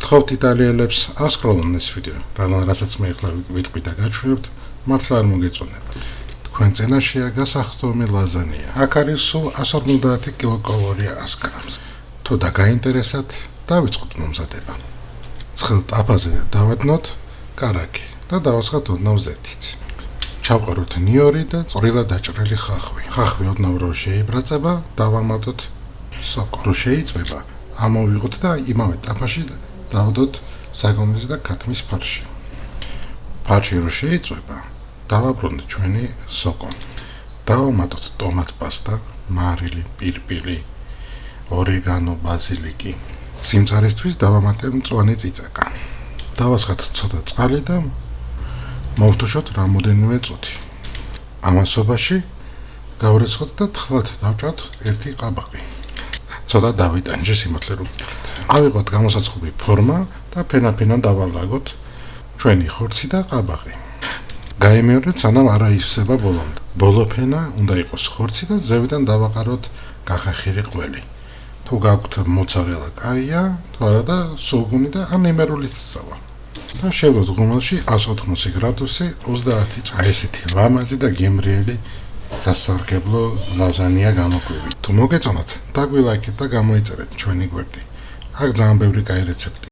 გთხოვთ იტალიელებს ასკროლონ ეს ვიდეო, რასაც მე ახლა ვიტყვი და გაჩვენებთ, მართლა არ მოგეწონებათ. თქვენ წენაშია გასახდომი ლაზანია. აქ არის სულ 150 კილოკალორია 100 გრამს. თუ დაგაინტერესათ, დავიწყოთ მომზადება. ცხელ ტაფაზე დავადნოთ კარაკი და დავასხათ ოდნავ ზეთით. ჩავყაროთ ნიორი და წვრილად დაჭრილი ხახვი. ხახვი ოდნავ რო შეიბრაწება, დავამატოთ სოკო. რო შეიწვება, ამოვიღოთ და იმავე ტაფაში დავდოთ საგონლის და ქათმის ფარში. ფარში რო შეიწვება, დავაბრუნდეთ ჩვენი სოკო. დავამატოთ ტომატ პასტა, მარილი, პირპილი, ორეგანო, ბაზილიკი. სიმწარისთვის დავამატებ მწვანე წიწაკა. დავასხათ ცოტა წყალი და მოვთუშოთ რამოდენიმე წუთი. ამასობაში გავრეცხოთ და თხლად დავჭრათ ერთი ყაბაღი. ცოტა დავიტანჯე სიმართლე რო გითხრათ. ავიღოთ გამოსაცხობი ფორმა და ფენა-ფენა დავალაგოთ ჩვენი ხორცი და ყაბაღი. გაიმეორეთ სანამ არ აივსება ბოლომდე. ბოლო ფენა უნდა იყოს ხორცი და ზევიდან დავაყაროთ გახახილი ყველი. თუ გაქვთ მოცარელა კაია, თუ არა და სულგუნი და ან იმერული სწავა. და შევდოთ ღუმელში 180 გრადუსი 30 წა ესეთი ლამაზი და გემრიელი სასარგებლო ლაზანია გამოგვივიდა. თუ მოგეწონათ, დაგვილაიქეთ და გამოიწერეთ ჩვენი გვერდი. აქ ძალიან ბევრი კაი რეცეპტი